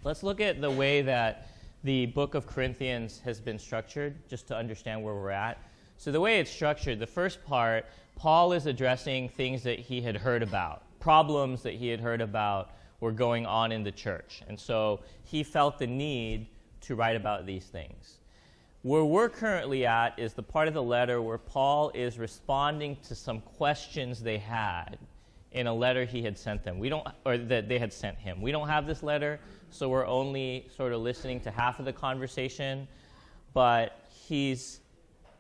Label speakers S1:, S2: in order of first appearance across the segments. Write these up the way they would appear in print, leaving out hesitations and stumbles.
S1: Let's look at the way that the book of Corinthians has been structured, just to understand where we're at. So the way it's structured, the first part, Paul is addressing things that he had heard about, problems that he had heard about were going on in the church. And so he felt the need to write about these things. Where we're currently at is the part of the letter where Paul is responding to some questions they had in a letter he had sent them. That they had sent him. We don't have this letter, so we're only sort of listening to half of the conversation, but he's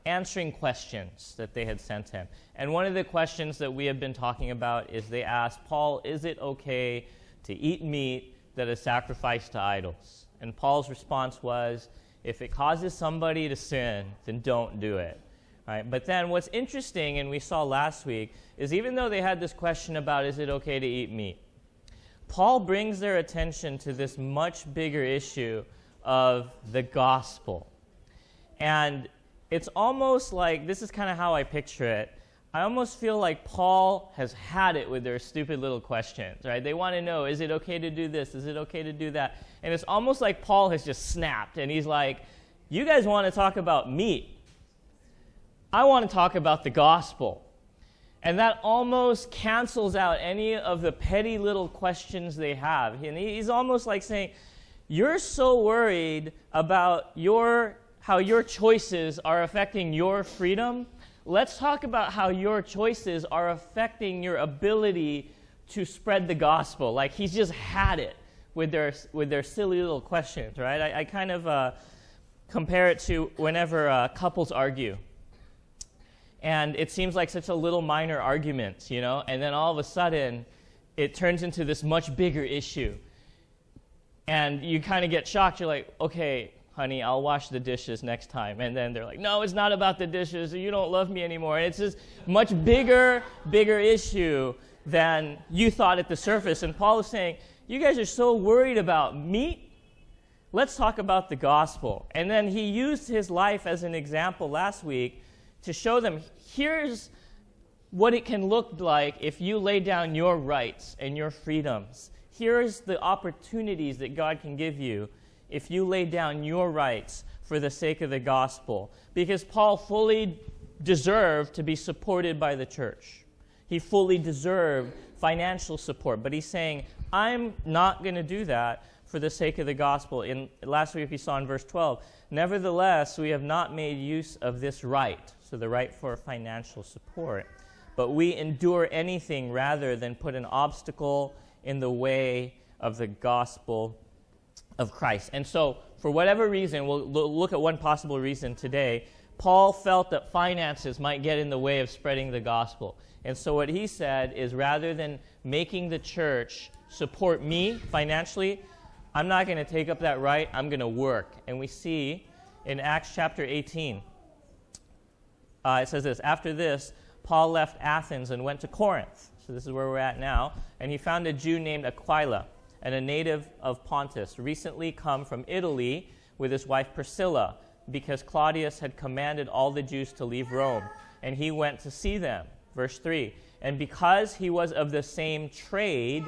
S1: answering questions that they had sent him. And one of the questions that we have been talking about is they asked, Paul, is it okay to eat meat that is sacrificed to idols? And Paul's response was, if it causes somebody to sin, then don't do it. Right? But then what's interesting, and we saw last week, is even though they had this question about is it okay to eat meat, Paul brings their attention to this much bigger issue of the gospel. And it's almost like, this is kind of how I picture it, I almost feel like Paul has had it with their stupid little questions, right? They want to know, is it okay to do this? Is it okay to do that? And it's almost like Paul has just snapped, and he's like, you guys want to talk about meat. I want to talk about the gospel. And that almost cancels out any of the petty little questions they have. And he's almost like saying, you're so worried about how your choices are affecting your freedom. Let's talk about how your choices are affecting your ability to spread the gospel. Like he's just had it with their silly little questions, right? I kind of compare it to whenever couples argue. And it seems like such a little minor argument, you know? And then all of a sudden, it turns into this much bigger issue. And you kind of get shocked. You're like, okay, honey, I'll wash the dishes next time. And then they're like, no, it's not about the dishes. You don't love me anymore. And it's this much bigger issue than you thought at the surface. And Paul is saying, you guys are so worried about meat. Let's talk about the gospel. And then he used his life as an example last week to show them, here's what it can look like if you lay down your rights and your freedoms. Here's the opportunities that God can give you if you lay down your rights for the sake of the gospel. Because Paul fully deserved to be supported by the church. He fully deserved financial support. But he's saying, I'm not going to do that for the sake of the gospel. Last week we saw in verse 12, nevertheless, we have not made use of this right, so the right for financial support, but we endure anything rather than put an obstacle in the way of the gospel of Christ. And so, for whatever reason, we'll look at one possible reason today, Paul felt that finances might get in the way of spreading the gospel. And so what he said is, rather than making the church support me financially, I'm not going to take up that right, I'm going to work. And we see in Acts chapter 18, it says this, after this, Paul left Athens and went to Corinth. So this is where we're at now. And he found a Jew named Aquila, and a native of Pontus, recently come from Italy with his wife Priscilla, because Claudius had commanded all the Jews to leave Rome. And he went to see them. Verse 3, and because he was of the same trade,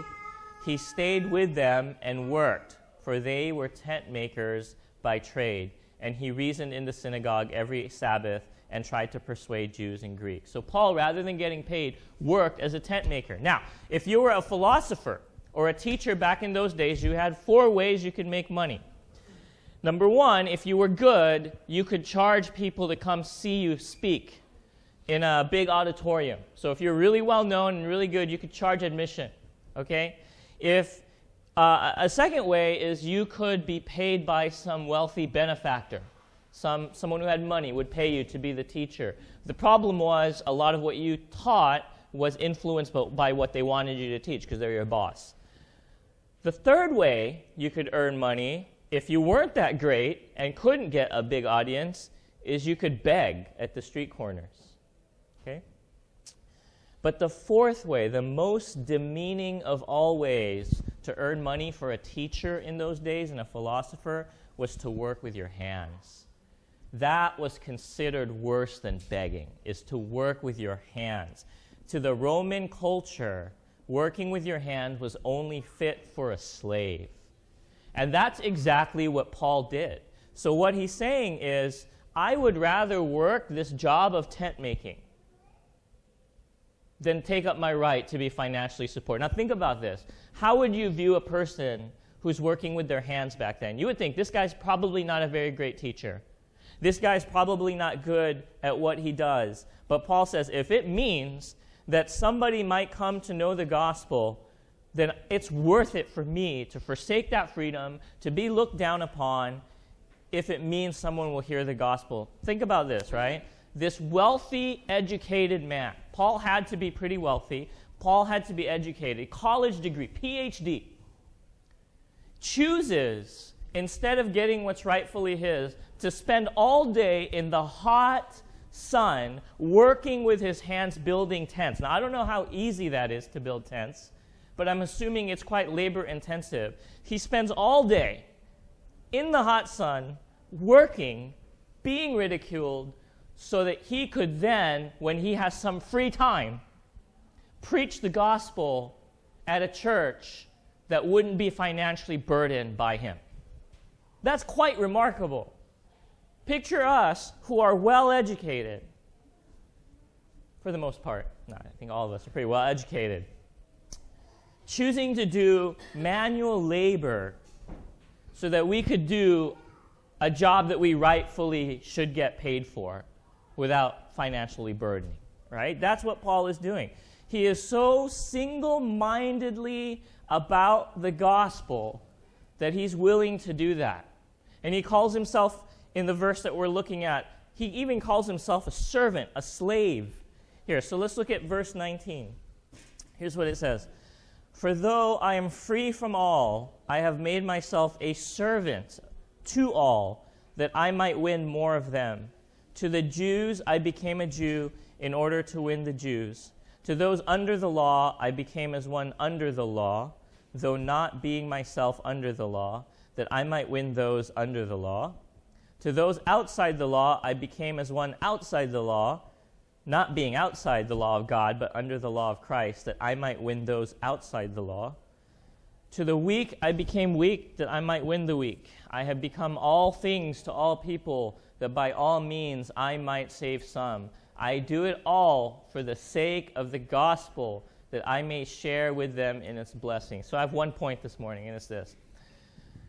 S1: he stayed with them and worked, for they were tent makers by trade. And he reasoned in the synagogue every Sabbath and tried to persuade Jews and Greeks. So Paul, rather than getting paid, worked as a tent maker. Now, if you were a philosopher or a teacher back in those days, you had 4 ways you could make money. Number 1, if you were good, you could charge people to come see you speak in a big auditorium. So if you're really well known and really good, you could charge admission. Okay? If a second way is you could be paid by some wealthy benefactor. Someone who had money would pay you to be the teacher. The problem was a lot of what you taught was influenced by what they wanted you to teach because they're your boss. The third way you could earn money, if you weren't that great and couldn't get a big audience, is you could beg at the street corners. Okay? But the fourth way, the most demeaning of all ways to earn money for a teacher in those days and a philosopher was to work with your hands. That was considered worse than begging, is to work with your hands. To the Roman culture, working with your hands was only fit for a slave. And that's exactly what Paul did. So what he's saying is, I would rather work this job of tent making than take up my right to be financially supported. Now think about this. How would you view a person who's working with their hands back then? You would think, this guy's probably not a very great teacher. This guy's probably not good at what he does. But Paul says, if it means that somebody might come to know the gospel, then it's worth it for me to forsake that freedom, to be looked down upon, if it means someone will hear the gospel. Think about this, right? This wealthy, educated man. Paul had to be pretty wealthy. Paul had to be educated. College degree, PhD. Chooses, instead of getting what's rightfully his, to spend all day in the hot sun working with his hands building tents. Now, I don't know how easy that is to build tents, but I'm assuming it's quite labor intensive. He spends all day in the hot sun working, being ridiculed, so that he could then, when he has some free time, preach the gospel at a church that wouldn't be financially burdened by him. That's quite remarkable. Picture us who are well educated, for the most part. No, I think all of us are pretty well educated. Choosing to do manual labor so that we could do a job that we rightfully should get paid for without financially burdening, right? That's what Paul is doing. He is so single-mindedly about the gospel that he's willing to do that. And he calls himself, in the verse that we're looking at, he even calls himself a servant, a slave. Here, so let's look at verse 19. Here's what it says. For though I am free from all, I have made myself a servant to all, that I might win more of them. To the Jews I became a Jew in order to win the Jews. To those under the law I became as one under the law, though not being myself under the law, that I might win those under the law. To those outside the law I became as one outside the law, not being outside the law of God, but under the law of Christ, that I might win those outside the law. To the weak I became weak, that I might win the weak. I have become all things to all people, that by all means I might save some. I do it all for the sake of the gospel, that I may share with them in its blessing. So I have one point this morning, and it's this.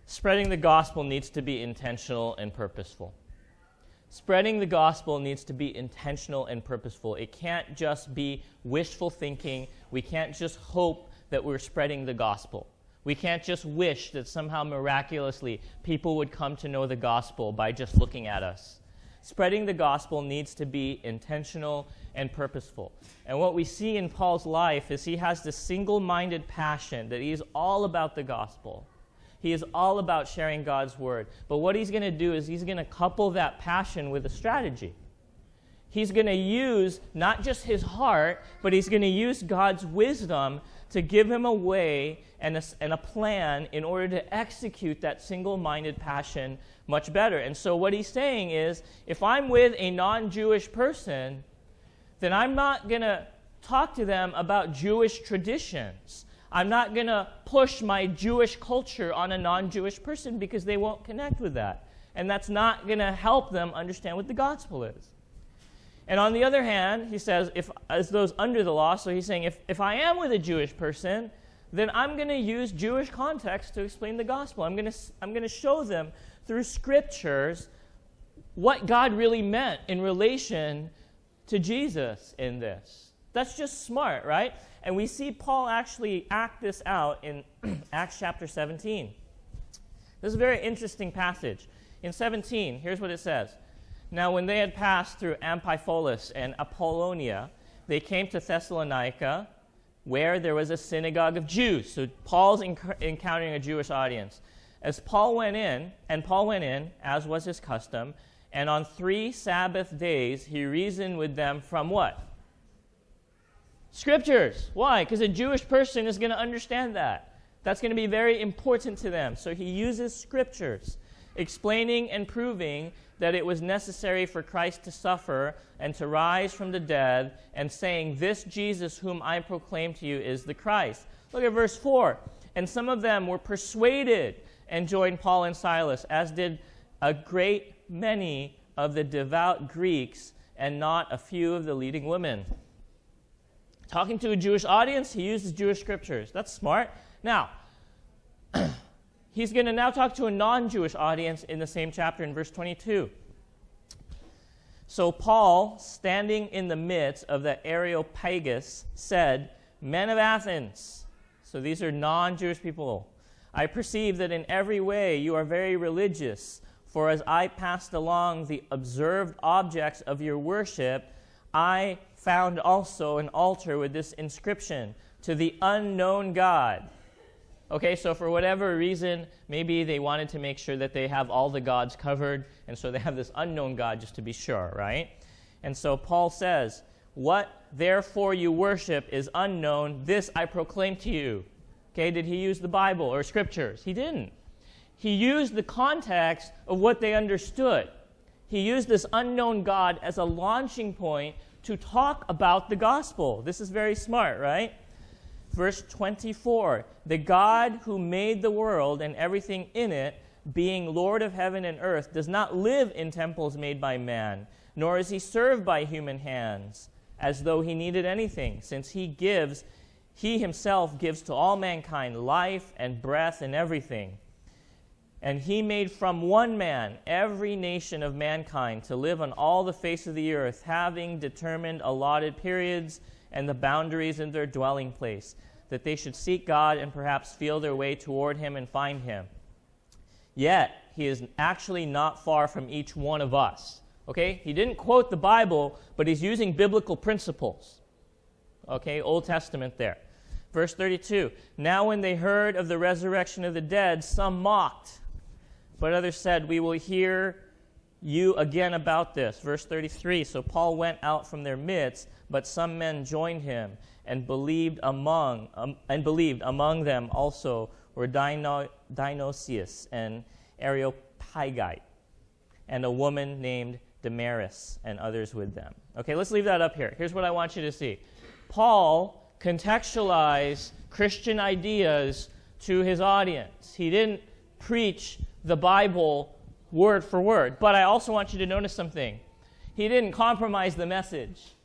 S1: Spreading the gospel needs to be intentional and purposeful. Spreading the gospel needs to be intentional and purposeful. It can't just be wishful thinking. We can't just hope that we're spreading the gospel. We can't just wish that somehow miraculously people would come to know the gospel by just looking at us. Spreading the gospel needs to be intentional and purposeful. And what we see in Paul's life is he has this single-minded passion that he's all about the gospel. He is all about sharing God's word. But what he's going to do is he's going to couple that passion with a strategy. He's going to use not just his heart, but he's going to use God's wisdom to give him a way and a plan in order to execute that single-minded passion much better. And so what he's saying is, if I'm with a non-Jewish person, then I'm not going to talk to them about Jewish traditions. I'm not going to push my Jewish culture on a non-Jewish person because they won't connect with that. And that's not going to help them understand what the gospel is. And on the other hand, he says, as those under the law, so he's saying, if I am with a Jewish person, then I'm going to use Jewish context to explain the gospel. I'm going to show them through scriptures what God really meant in relation to Jesus in this. That's just smart, right? And we see Paul actually act this out in Acts chapter 17. This is a very interesting passage. In 17, here's what it says. Now, when they had passed through Amphipolis and Apollonia, they came to Thessalonica, where there was a synagogue of Jews. So Paul's encountering a Jewish audience. As Paul went in, as was his custom, and on 3 Sabbath days he reasoned with them from what? Scriptures. Why? Because a Jewish person is going to understand that. That's going to be very important to them. So he uses scriptures, explaining and proving that it was necessary for Christ to suffer and to rise from the dead, and saying, this Jesus whom I proclaim to you is the Christ. Look at verse 4. And some of them were persuaded and joined Paul and Silas, as did a great many of the devout Greeks and not a few of the leading women. Talking to a Jewish audience, he uses Jewish scriptures. That's smart. Now, he's going to now talk to a non-Jewish audience in the same chapter in verse 22. So Paul, standing in the midst of the Areopagus, said, "Men of Athens," so these are non-Jewish people, "I perceive that in every way you are very religious. For as I passed along the observed objects of your worship, I found also an altar with this inscription, 'To the unknown God.'" Okay, so for whatever reason, maybe they wanted to make sure that they have all the gods covered, and so they have this unknown God just to be sure, right? And so Paul says, "What therefore you worship is unknown, this I proclaim to you." Okay, did he use the Bible or scriptures? He didn't. He used the context of what they understood. He used this unknown God as a launching point to talk about the gospel. This is very smart, right? Verse 24, "The God who made the world and everything in it, being Lord of heaven and earth, does not live in temples made by man, nor is he served by human hands, as though he needed anything, since he himself gives to all mankind life and breath and everything. And he made from one man every nation of mankind to live on all the face of the earth, having determined allotted periods and the boundaries in their dwelling place, that they should seek God and perhaps feel their way toward him and find him. Yet he is actually not far from each one of us." Okay? He didn't quote the Bible, but he's using biblical principles. Okay? Old Testament there. Verse 32, "Now when they heard of the resurrection of the dead, some mocked, but others said, 'We will hear you again about this.'" Verse 33, "So Paul went out from their midst, but some men joined him and believed among them also were Dionysius and Areopagite, and a woman named Damaris, and others with them." Okay, let's leave that up here. Here's what I want you to see. Paul contextualized Christian ideas to his audience. He didn't preach the Bible word for word. But I also want you to notice something. He didn't compromise the message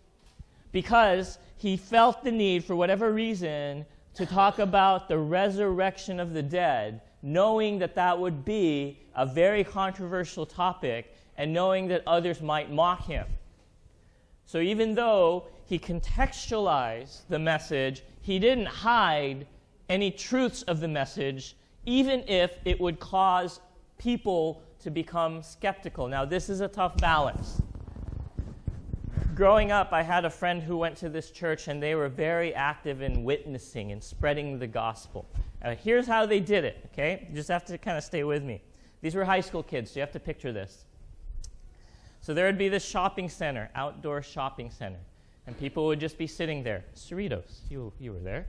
S1: because he felt the need, for whatever reason, to talk about the resurrection of the dead, knowing that that would be a very controversial topic and knowing that others might mock him. So even though he contextualized the message, he didn't hide any truths of the message, even if it would cause people to become skeptical. Now, this is a tough balance. Growing up, I had a friend who went to this church, and they were very active in witnessing and spreading the gospel. Here's how they did it, okay? You just have to kind of stay with me. These were high school kids, so you have to picture this. So there would be this shopping center, outdoor shopping center, and people would just be sitting there. Cerritos, you were there.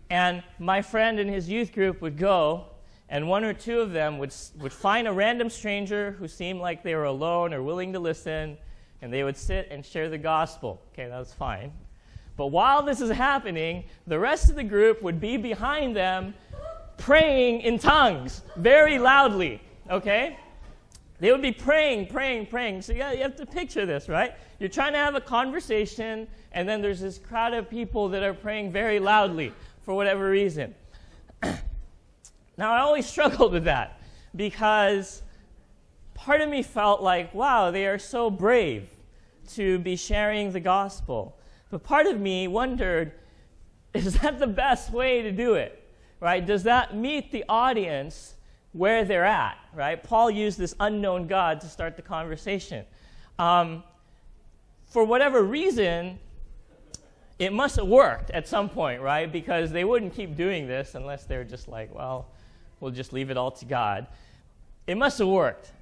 S1: And my friend and his youth group would go, and one or two of them would find a random stranger who seemed like they were alone or willing to listen, and they would sit and share the gospel. Okay, that was fine. But while this is happening, the rest of the group would be behind them praying in tongues very loudly, okay? They would be praying. So you have to picture this, right? You're trying to have a conversation, and then there's this crowd of people that are praying very loudly for whatever reason. Now, I always struggled with that because part of me felt like, wow, they are so brave to be sharing the gospel. But part of me wondered, is that the best way to do it, right? Does that meet the audience where they're at, right? Paul used this unknown God to start the conversation. For whatever reason, it must have worked at some point, right? Because they wouldn't keep doing this unless they're just like, well, we'll just leave it all to God. It must have worked,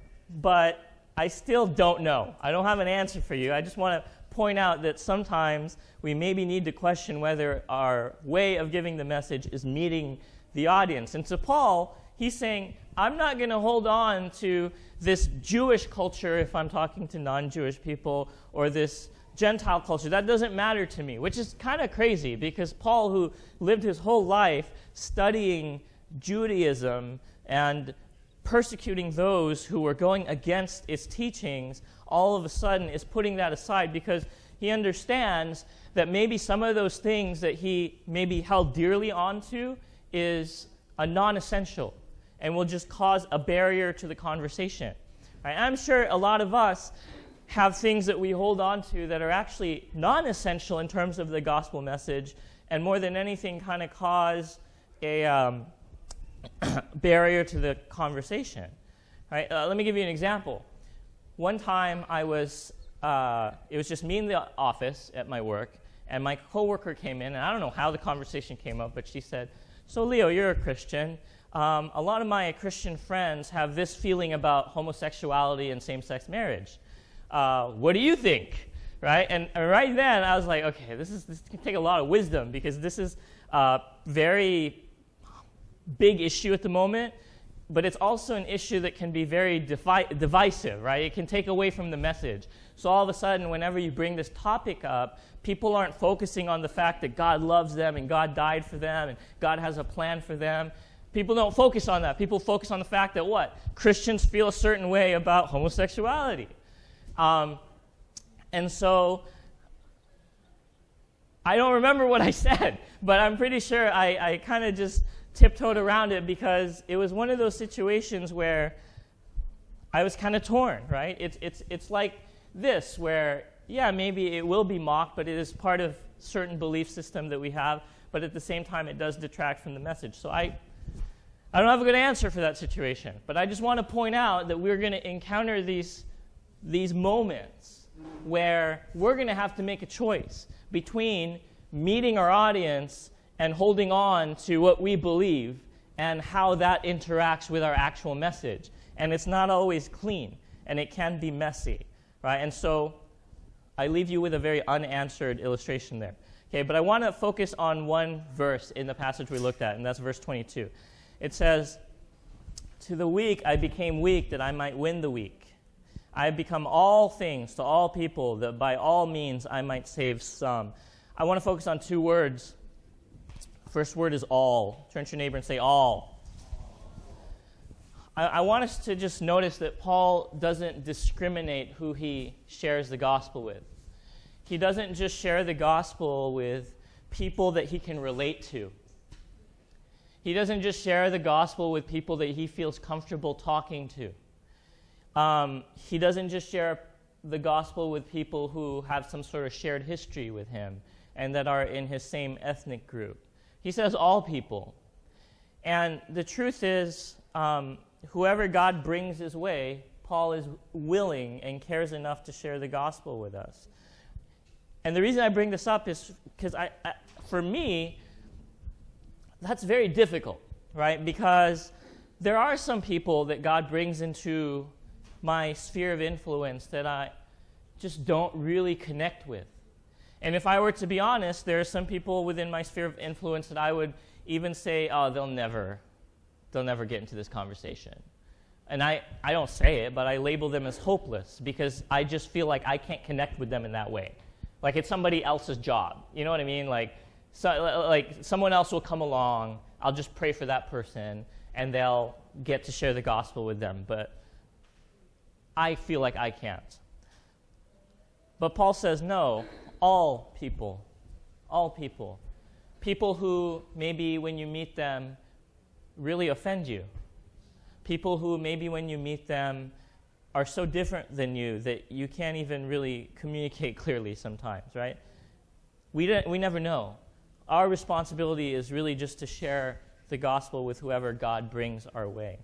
S1: but I still don't know. I don't have an answer for you. I just want to point out that sometimes we maybe need to question whether our way of giving the message is meeting the audience. And so Paul, he's saying, I'm not going to hold on to this Jewish culture if I'm talking to non-Jewish people, or this Gentile culture. That doesn't matter to me, which is kind of crazy because Paul, who lived his whole life studying Judaism and persecuting those who were going against its teachings, all of a sudden is putting that aside because he understands that maybe some of those things that he maybe held dearly onto is a non-essential and will just cause a barrier to the conversation. Right? I'm sure a lot of us have things that we hold on to that are actually non-essential in terms of the gospel message, and more than anything kind of cause a barrier to the conversation. Right? Let me give you an example. One time it was just me in the office at my work, and my coworker came in, and I don't know how the conversation came up, but she said, "So Leo, you're a Christian. A lot of my Christian friends have this feeling about homosexuality and same-sex marriage. What do you think?" Right? And right then, I was like, okay, this can take a lot of wisdom because this is a very big issue at the moment, but it's also an issue that can be very divisive, right? It can take away from the message. So all of a sudden, whenever you bring this topic up, people aren't focusing on the fact that God loves them and God died for them and God has a plan for them. People don't focus on that. People focus on the fact that what? Christians feel a certain way about homosexuality. And so I don't remember what I said, but I'm pretty sure I kind of just tiptoed around it because it was one of those situations where I was kind of torn, right? It's like this, where, yeah, maybe it will be mocked, but it is part of certain belief system that we have, but at the same time it does detract from the message. So I don't have a good answer for that situation, but I just want to point out that we're going to encounter these moments where we're going to have to make a choice between meeting our audience and holding on to what we believe and how that interacts with our actual message. And it's not always clean, and it can be messy, right? And so I leave you with a very unanswered illustration there. Okay, but I want to focus on one verse in the passage we looked at, and that's verse 22. It says, "To the weak I became weak that I might win the weak. I have become all things to all people, that by all means I might save some." I want to focus on two words. First word is all. Turn to your neighbor and say all. I want us to just notice that Paul doesn't discriminate who he shares the gospel with. He doesn't just share the gospel with people that he can relate to. He doesn't just share the gospel with people that he feels comfortable talking to. He doesn't just share the gospel with people who have some sort of shared history with him and that are in his same ethnic group. He says all people. And the truth is, whoever God brings his way, Paul is willing and cares enough to share the gospel with us. And the reason I bring this up is because for me, that's very difficult, right? Because there are some people that God brings into my sphere of influence that I just don't really connect with. And if I were to be honest, there are some people within my sphere of influence that I would even say, oh, they'll never get into this conversation. And I don't say it, but I label them as hopeless because I just feel like I can't connect with them in that way. Like it's somebody else's job. You know what I mean? Like someone else will come along, I'll just pray for that person, and they'll get to share the gospel with them. But I feel like I can't. But Paul says, no, all people. People who maybe when you meet them really offend you. People who maybe when you meet them are so different than you that you can't even really communicate clearly sometimes, right? We never know. Our responsibility is really just to share the gospel with whoever God brings our way.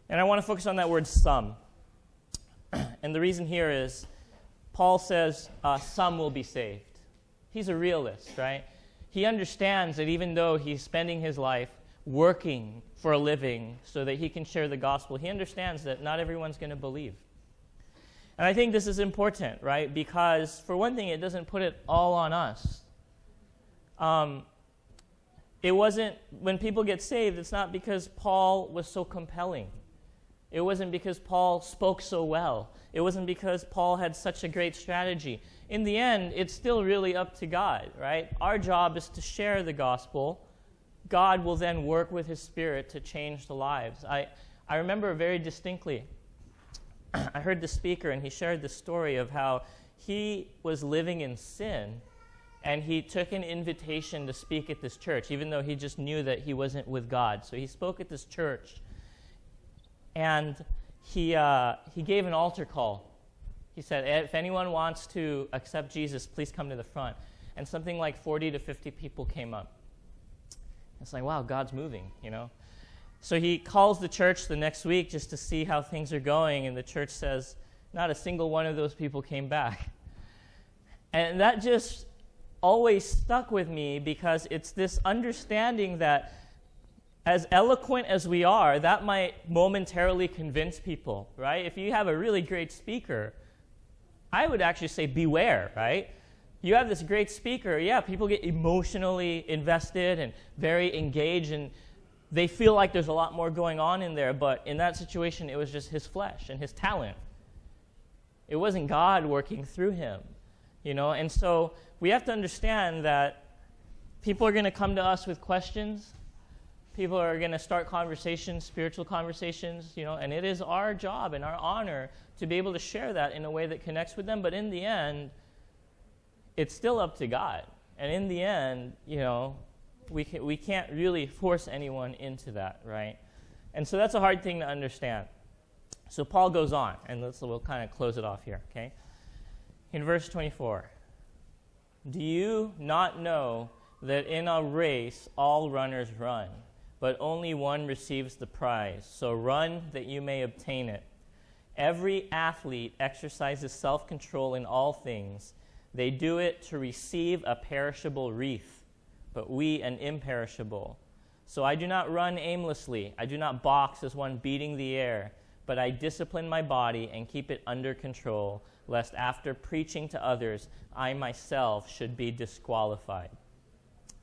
S1: And I want to focus on that word some. And the reason here is Paul says some will be saved. He's a realist, right? He understands that even though he's spending his life working for a living so that he can share the gospel, he understands that not everyone's going to believe. And I think this is important, right? Because for one thing, it doesn't put it all on us. It wasn't, when people get saved, it's not because Paul was so compelling. It wasn't because Paul spoke so well. It wasn't because Paul had such a great strategy. In the end, it's still really up to God, right? Our job is to share the gospel God will then work with his Spirit to change the lives. I remember very distinctly, I heard the speaker, and he shared the story of how he was living in sin, and he took an invitation to speak at this church, even though he just knew that he wasn't with God. So he spoke at this church, and he gave an altar call. He said, if anyone wants to accept Jesus, please come to the front. And something like 40 to 50 people came up. It's like, wow, God's moving, you know. So he calls the church the next week just to see how things are going, and the church says, not a single one of those people came back. And that just always stuck with me, because it's this understanding that as eloquent as we are, that might momentarily convince people, right? If you have a really great speaker, I would actually say beware, right? You have this great speaker, yeah, people get emotionally invested and very engaged, and they feel like there's a lot more going on in there, but in that situation, it was just his flesh and his talent. It wasn't God working through him, you know? And so we have to understand that people are going to come to us with questions. People are going to start conversations, spiritual conversations, you know, and it is our job and our honor to be able to share that in a way that connects with them. But in the end, it's still up to God. And in the end, you know, we can't really force anyone into that, right? And so that's a hard thing to understand. So Paul goes on, and we'll kind of close it off here, okay? In verse 24, do you not know that in a race all runners run, but only one receives the prize? So run that you may obtain it. Every athlete exercises self-control in all things. They do it to receive a perishable wreath, but we an imperishable. So I do not run aimlessly. I do not box as one beating the air, but I discipline my body and keep it under control, lest after preaching to others, I myself should be disqualified.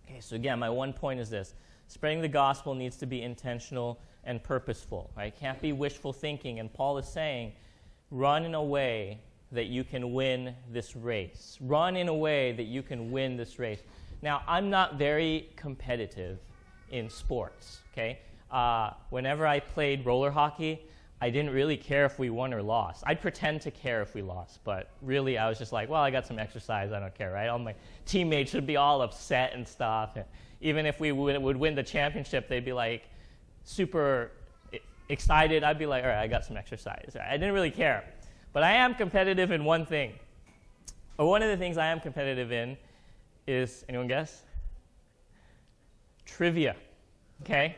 S1: Okay, so again, my one point is this. Spreading the gospel needs to be intentional and purposeful, right? It can't be wishful thinking. And Paul is saying, run in a way that you can win this race. Run in a way that you can win this race. Now, I'm not very competitive in sports, okay? Whenever I played roller hockey, I didn't really care if we won or lost. I'd pretend to care if we lost, but really I was just like, well, I got some exercise, I don't care, right? All my teammates would be all upset and stuff. And even if we would win the championship, they'd be like super excited. I'd be like, all right, I got some exercise. I didn't really care. But I am competitive in one thing. Or one of the things I am competitive in is, anyone guess? Trivia, okay?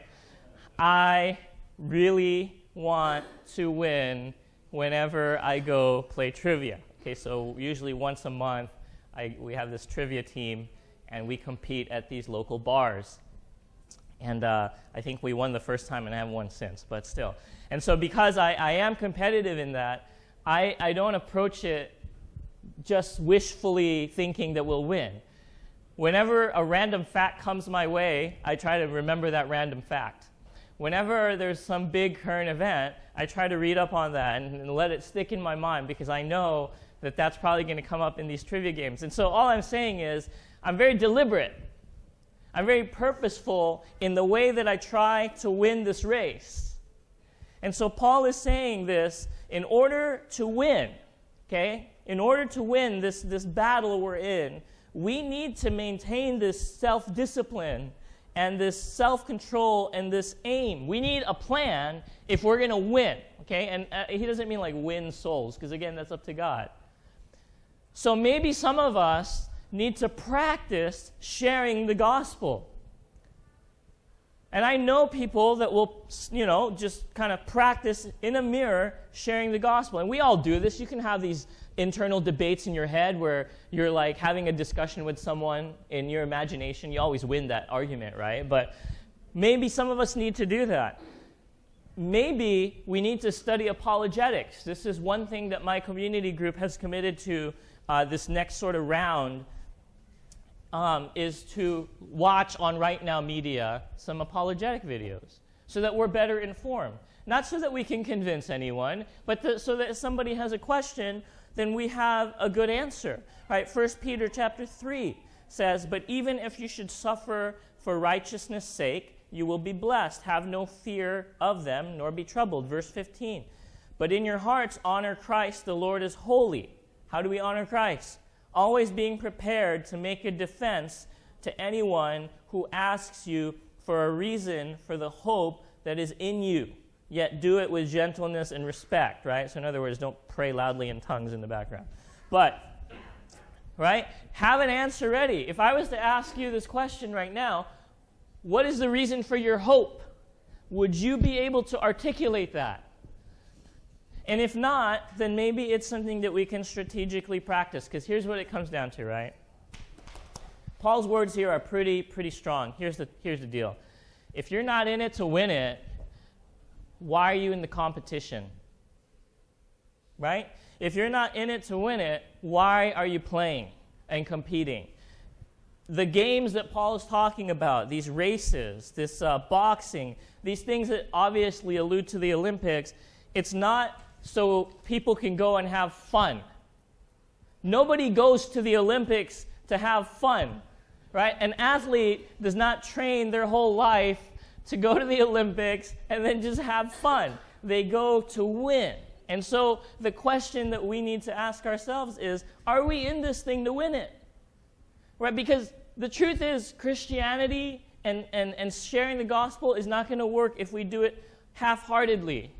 S1: I really want to win whenever I go play trivia. Okay, so usually once a month, we have this trivia team, and we compete at these local bars. And I think we won the first time, and I haven't won since, but still. And so because I am competitive in that, I don't approach it just wishfully thinking that we'll win. Whenever a random fact comes my way, I try to remember that random fact. Whenever there's some big current event, I try to read up on that and let it stick in my mind, because I know that that's probably going to come up in these trivia games. And so all I'm saying is I'm very deliberate. I'm very purposeful in the way that I try to win this race. And so Paul is saying this in order to win, okay? In order to win this battle we're in, we need to maintain this self-discipline and this self-control and this aim. We need a plan if we're going to win, okay? And he doesn't mean like win souls, because again, that's up to God. So maybe some of us need to practice sharing the gospel. And I know people that will, you know, just kind of practice in a mirror sharing the gospel. And we all do this. You can have these internal debates in your head where you're like having a discussion with someone in your imagination. You always win that argument, right? But maybe some of us need to do that. Maybe we need to study apologetics. This is one thing that my community group has committed to this next sort of round, is to watch on Right Now Media some apologetic videos so that we're better informed. Not so that we can convince anyone, but so that if somebody has a question, then we have a good answer. Right? 1 Peter chapter 3 says, but even if you should suffer for righteousness' sake, you will be blessed. Have no fear of them, nor be troubled. Verse 15. But in your hearts honor Christ, the Lord is holy. How do we honor Christ? Always being prepared to make a defense to anyone who asks you for a reason for the hope that is in you. Yet do it with gentleness and respect, right? So in other words, don't pray loudly in tongues in the background. But, right? Have an answer ready. If I was to ask you this question right now, what is the reason for your hope? Would you be able to articulate that? And if not, then maybe it's something that we can strategically practice, because here's what it comes down to, right? Paul's words here are pretty strong. Here's the deal. If you're not in it to win it, why are you in the competition? Right? If you're not in it to win it, why are you playing and competing? The games that Paul is talking about, these races, this boxing, these things that obviously allude to the Olympics, it's not so people can go and have fun. Nobody goes to the Olympics to have fun, right? An athlete does not train their whole life to go to the Olympics and then just have fun. They go to win. And so the question that we need to ask ourselves is, are we in this thing to win it? Right? Because the truth is, Christianity and sharing the gospel is not going to work if we do it half-heartedly.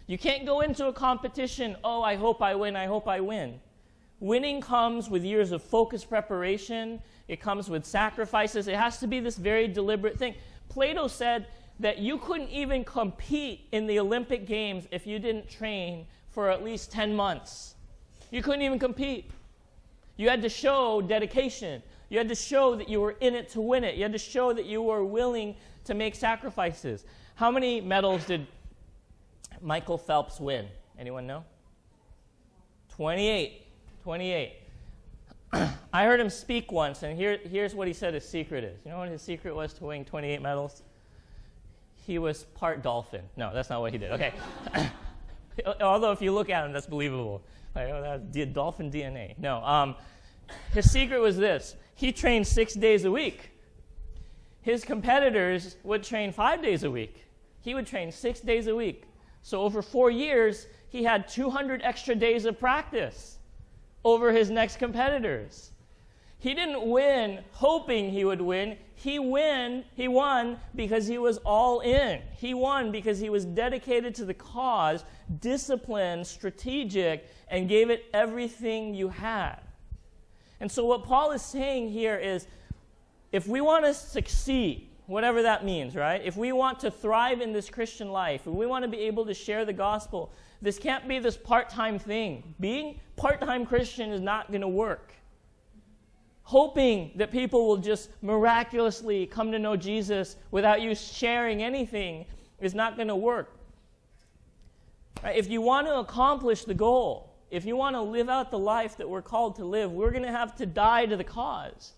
S1: You can't go into a competition, oh, I hope I win, I hope I win. Winning comes with years of focused preparation. It comes with sacrifices. It has to be this very deliberate thing. Plato said that you couldn't even compete in the Olympic Games if you didn't train for at least 10 months. You couldn't even compete. You had to show dedication. You had to show that you were in it to win it. You had to show that you were willing to make sacrifices. How many medals did Michael Phelps win? Anyone know? 28. I heard him speak once, and here's what he said his secret is. You know what his secret was to winning 28 medals? He was part dolphin. No, that's not what he did. Okay. Although if you look at him, that's believable. Like, oh, that's Dolphin DNA. No. His secret was this. He trained 6 days a week. His competitors would train 5 days a week. He would train 6 days a week. So over 4 years, he had 200 extra days of practice over his next competitors. He didn't win hoping he would win. He won because he was all in. He won because he was dedicated to the cause, disciplined, strategic, and gave it everything you had. And so what Paul is saying here is, if we want to succeed, whatever that means, right? If we want to thrive in this Christian life, if we want to be able to share the gospel, this can't be this part-time thing. Being part-time Christian is not going to work. Hoping that people will just miraculously come to know Jesus without you sharing anything is not going to work. Right? If you want to accomplish the goal, if you want to live out the life that we're called to live, we're going to have to die to the cause.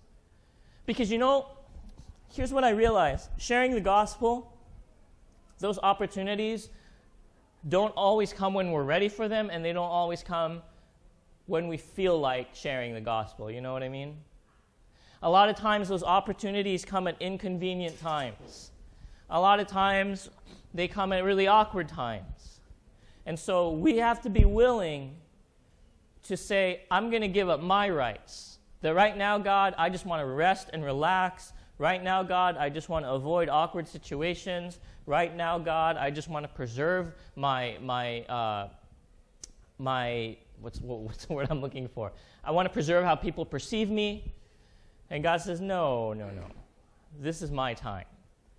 S1: Because, here's what I realized. Sharing the gospel, those opportunities don't always come when we're ready for them, and they don't always come when we feel like sharing the gospel. You know what I mean? A lot of times those opportunities come at inconvenient times. A lot of times they come at really awkward times. And so we have to be willing to say, I'm going to give up my rights. That right now, God, I just want to rest and relax. Right now, God, I just want to avoid awkward situations. Right now, God, I just want to preserve my what's the word I'm looking for? I want to preserve how people perceive me. And God says, no. This is my time.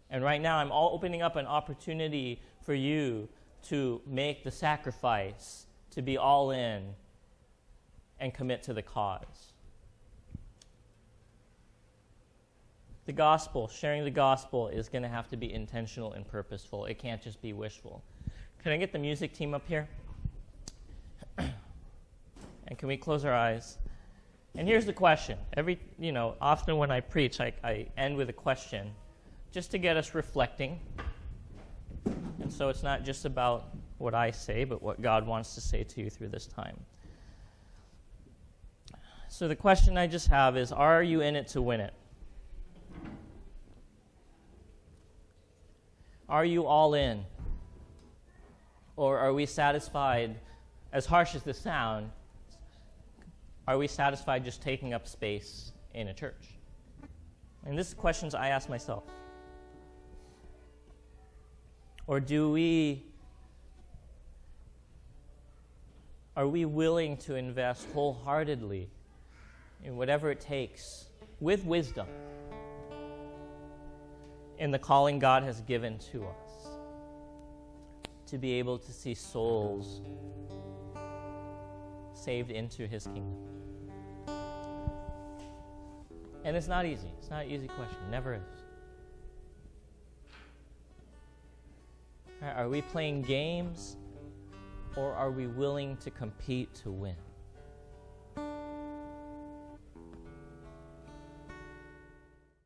S1: And right now, I'm opening up an opportunity for you to make the sacrifice, to be all in, and commit to the cause. The gospel, sharing the gospel, is going to have to be intentional and purposeful. It can't just be wishful. Can I get the music team up here? And can we close our eyes? And here's the question. Often when I preach, I end with a question just to get us reflecting. And so it's not just about what I say, but what God wants to say to you through this time. So the question I just have is, are you in it to win it? Are you all in? Or are we satisfied, as harsh as this sounds, are we satisfied just taking up space in a church? And this is questions I ask myself. Or are we willing to invest wholeheartedly in whatever it takes, with wisdom, in the calling God has given to us, to be able to see souls saved into his kingdom? And it's not easy. It's not an easy question. It never is. Are we playing games, or are we willing to compete to win?